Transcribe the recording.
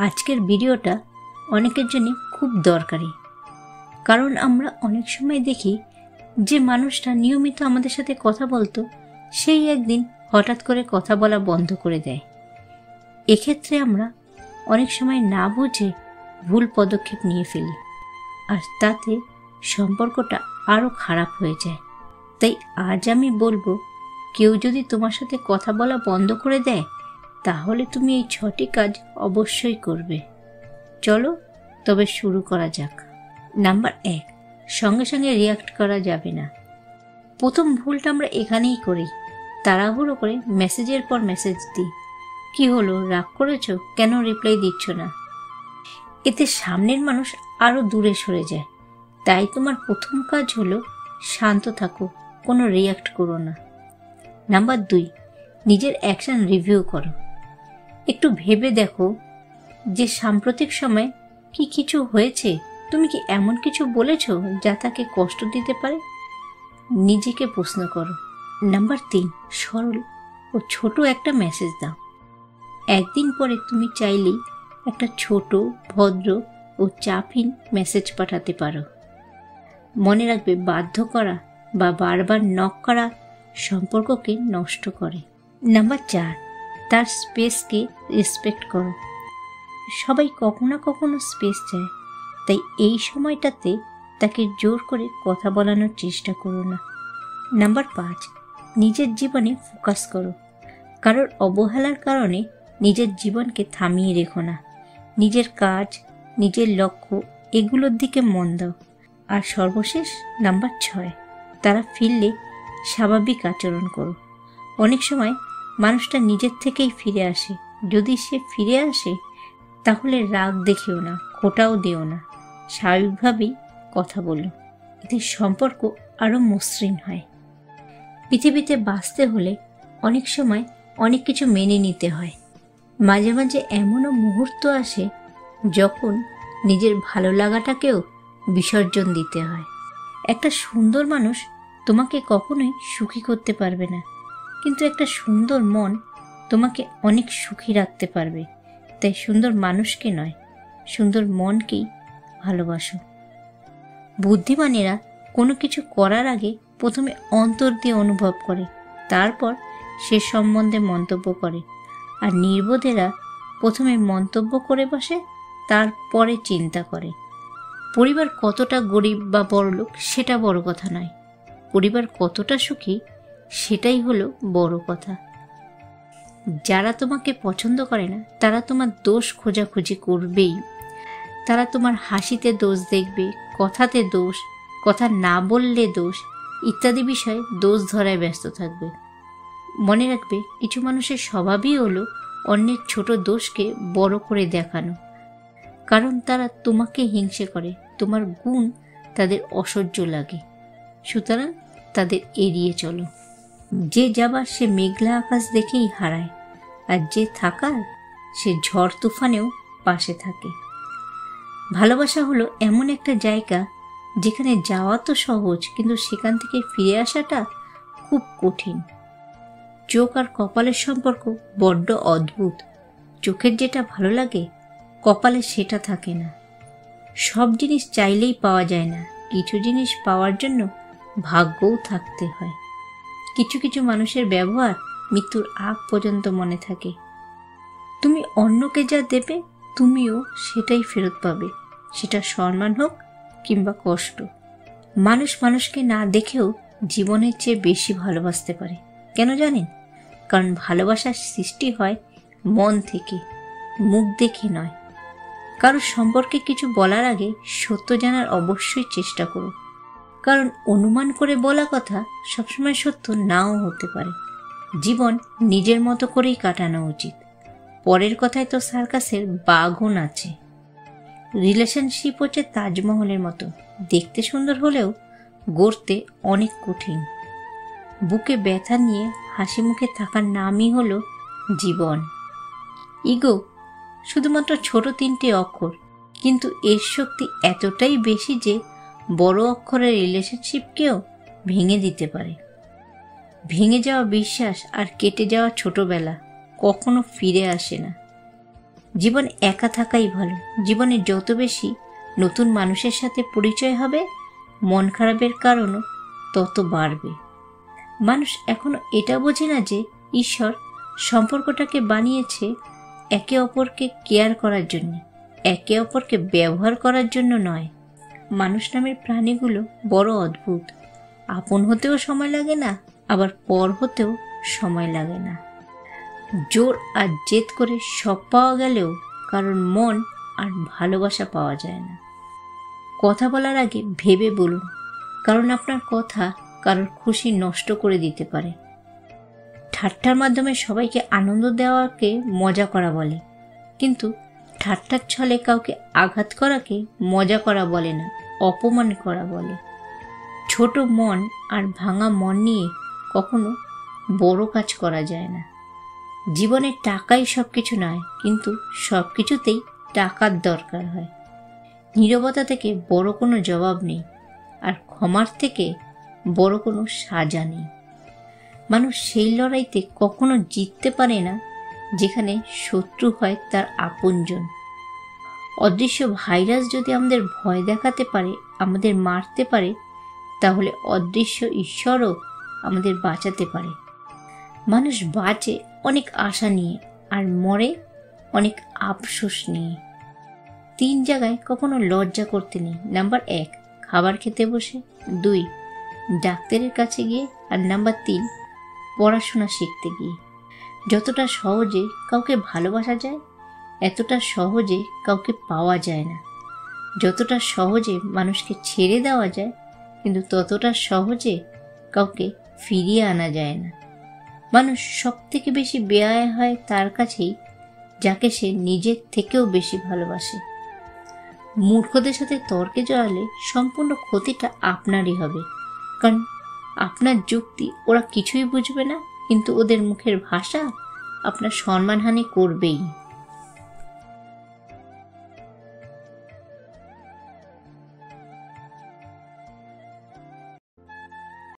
আজকের ভিডিওটা অনেকের জন্য খুব দরকারি, কারণ আমরা অনেক সময় দেখি যে মানুষটা নিয়মিত আমাদের সাথে কথা বলতো সেই একদিন হঠাৎ করে কথা বলা বন্ধ করে দেয়। এক্ষেত্রে আমরা অনেক সময় না বুঝে ভুল পদক্ষেপ নিয়ে ফেলি, আর তাতে সম্পর্কটা আরও খারাপ হয়ে যায়। তাই আজ আমি বলবো, কেউ যদি তোমার সাথে কথা বলা বন্ধ করে দেয় তাহলে তুমি এই 6টি কাজ অবশ্যই করবে। চলো তবে শুরু করা যাক। নাম্বার 1, সঙ্গে সঙ্গে রিয়াক্ট করা যাবে না। প্রথম ভুলটা আমরা এখানেই করি, তাড়াহুড়ো করে মেসেজের পর মেসেজ দিই। কি হলো, রাগ করেছো, কেন রিপ্লাই দিচ্ছ না? এতে সামনের মানুষ আরও দূরে সরে যায়। তাই তোমার প্রথম কাজ হলো শান্ত থাকো, কোনো রিয়াক্ট করো না। নাম্বার 2, নিজের অ্যাকশন রিভিউ করো। একটু ভেবে দেখো যে সাম্প্রতিক সময় কি কিছু হয়েছে। তুমি কি এমন কিছু বলেছ যা তাকে কষ্ট দিতে পারে? নিজেকে প্রশ্ন করো। নাম্বার 3, সরল ও ছোট একটা মেসেজ দাও। একদিন পরে তুমি চাইলেই একটা ছোট, ভদ্র ও চাপহীন মেসেজ পাঠাতে পারো। মনে রাখবে, বাধ্য করা বা বারবার নক করা সম্পর্ককে নষ্ট করে। নাম্বার 4, তার স্পেসকে রেসপেক্ট করো। সবাই কখনো না কখনো স্পেস চায়, তাই এই সময়টাতে তাকে জোর করে কথা বলানোর চেষ্টা করো না। নাম্বার 5, নিজের জীবনে ফোকাস করো। কারোর অবহেলার কারণে নিজের জীবনকে থামিয়ে রেখো না। নিজের কাজ, নিজের লক্ষ্য এগুলোর দিকে মন দাও। আর সর্বশেষ নাম্বার 6, তারা ফিরলে স্বাভাবিক আচরণ করো। অনেক সময় মানুষটা নিজের থেকেই ফিরে আসে। যদি সে ফিরে আসে তাহলে রাগ দেখিও না, খোঁটাও দিও না, স্বাভাবিকভাবেই কথা বলো। এতে সম্পর্ক আরও মসৃণ হয়। পৃথিবীতে বাঁচতে হলে অনেক সময় অনেক কিছু মেনে নিতে হয়। মাঝে মাঝে এমনও মুহূর্ত আসে যখন নিজের ভালো লাগাটাকেও বিসর্জন দিতে হয়। একটা সুন্দর মানুষ তোমাকে কখনোই সুখী করতে পারবে না, কিন্তু একটা সুন্দর মন তোমাকে অনেক সুখী রাখতে পারবে। তাই সুন্দর মানুষকে নয়, সুন্দর মনকেই ভালোবাসো। বুদ্ধিমানেরা কোনো কিছু করার আগে প্রথমে অন্তর দিয়ে অনুভব করে, তারপর সে সম্বন্ধে মন্তব্য করে। আর নির্বোধেরা প্রথমে মন্তব্য করে বসে, তারপরে চিন্তা করে। পরিবার কতটা গরিব বা বড়লোক সেটা বড় কথা নয়, পরিবার কতটা সুখী সেটাই হলো বড় কথা। যারা তোমাকে পছন্দ করে না তারা তোমার দোষ খোঁজাখুঁজি করবেই। তারা তোমার হাসিতে দোষ দেখবে, কথাতে দোষ, কথা না বললে দোষ ইত্যাদি বিষয়ে দোষ ধরায় ব্যস্ত থাকবে। মনে রাখবে, কিছু মানুষের স্বভাবই হলো অন্যের ছোট দোষকে বড় করে দেখানো, কারণ তারা তোমাকে হিংসে করে, তোমার গুণ তাদের অসহ্য লাগে। সুতরাং তাদের এড়িয়ে চলো। যে যাবার সে মেঘলা আকাশ দেখেই হারায়, আর যে থাকার সে ঝড় তুফানেও পাশে থাকে। ভালোবাসা হলো এমন একটা জায়গা যেখানে যাওয়া তো সহজ, কিন্তু সেখান থেকে ফিরে আসাটা খুব কঠিন। চোখ আর কপালের সম্পর্ক বড্ড অদ্ভুত। চোখের যেটা ভালো লাগে কপালে সেটা থাকে না। সব জিনিস চাইলেই পাওয়া যায় না, কিছু জিনিস পাওয়ার জন্য ভাগ্যও থাকতে হয়। কিছু কিছু মানুষের ব্যবহার মৃত্যুর আগ পর্যন্ত মনে থাকে। তুমি অন্যকে যা দেবে তুমিও সেটাই ফেরত পাবে, সেটা সম্মান হোক কিংবা কষ্ট। মানুষ মানুষকে না দেখেও জীবনের চেয়ে বেশি ভালোবাসতে পারে। কেন জানেন? কারণ ভালোবাসার সৃষ্টি হয় মন থেকে, মুখ দেখে নয়। কারো সম্পর্কে কিছু বলার আগে সত্য জানার অবশ্যই চেষ্টা করো, কারণ অনুমান করে বলা কথা সবসময় সত্য নাও হতে পারে। জীবন নিজের মতো করেই কাটানো উচিত। পরের কথায় তো সার্কাসের বাঘন আছে। রিলেশনশিপ হচ্ছে তাজমহলের মতো, দেখতে সুন্দর হলেও গড়তে অনেক কঠিন। বুকে ব্যথা নিয়ে হাসি মুখে থাকার নামই হলো জীবন। ইগো শুধুমাত্র ছোট 3টে অক্ষর, কিন্তু এর শক্তি এতটাই বেশি যে বড় অক্ষরের রিলেশনশিপকেও ভেঙে দিতে পারে। ভেঙে যাওয়া বিশ্বাস আর কেটে যাওয়া ছোটবেলা কখনো ফিরে আসে না। জীবন একা থাকাই ভালো। জীবনে যত বেশি নতুন মানুষের সাথে পরিচয় হবে, মন খারাপের কারণও তত বাড়বে। মানুষ এখনো এটা বোঝে না যে ঈশ্বর সম্পর্কটাকে বানিয়েছে একে অপরকে কেয়ার করার জন্য, একে অপরকে ব্যবহার করার জন্য নয়। মানুষ নামের প্রাণীগুলো বড় অদ্ভুত। আপন হতেও সময় লাগে না, আবার পর হতেও সময় লাগে না। জোর আর জেদ করে সব পাওয়া গেলেও কারণ মন আর ভালোবাসা পাওয়া যায় না। কথা বলার আগে ভেবে বলুন, কারণ আপনার কথা কারোর খুশি নষ্ট করে দিতে পারে। ঠাট্টার মাধ্যমে সবাইকে আনন্দ দেওয়াকে মজা করা বলে, কিন্তু ঠাট্টার ছলে কাউকে আঘাত করাকে মজা করা বলে না, অপমান করা বলে। ছোট মন আর ভাঙা মন নিয়ে কখনো বড় কাজ করা যায় না। জীবনে টাকাই সব কিছু নয়, কিন্তু সব কিছুতেই টাকার দরকার হয়। নীরবতা থেকে বড় কোনো জবাব নেই, আর ক্ষমার থেকে বড় কোনো সাজা নেই। মানুষ সেই লড়াইতে কখনো জিততে পারে না যেখানে শত্রু হয় তার আপনজন। অদৃশ্য ভাইরাস যদি আমাদের ভয় দেখাতে পারে, আমাদের মারতে পারে, তাহলে অদৃশ্য ঈশ্বরও আমাদের বাঁচাতে পারে। মানুষ বাঁচে অনেক আশা নিয়ে আর মরে অনেক আফসোস নিয়ে। 3 জায়গায় কখনো লজ্জা করতে নেই। নাম্বার 1, খাবার খেতে বসে। 2, ডাক্তারের কাছে গিয়ে। আর নাম্বার 3, পড়াশোনা শিখতে গিয়ে। যতটা সহজে কাউকে ভালোবাসা যায়, এতটা সহজে কাউকে পাওয়া যায় না। যতটা সহজে মানুষকে ছেড়ে দেওয়া যায়, কিন্তু ততটা সহজে কাউকে ফিরিয়ে আনা যায় না। মানুষ সব থেকে বেশি বেয়ায় হয় তার কাছেই, যাকে সে নিজের থেকেও বেশি ভালোবাসে। মূর্খদের সাথে তর্কে জড়ালে সম্পূর্ণ ক্ষতিটা আপনারই হবে, কারণ আপনার যুক্তি ওরা কিছুই বুঝবে না, কিন্তু ওদের মুখের ভাষা আপনার সম্মানহানি করবেই।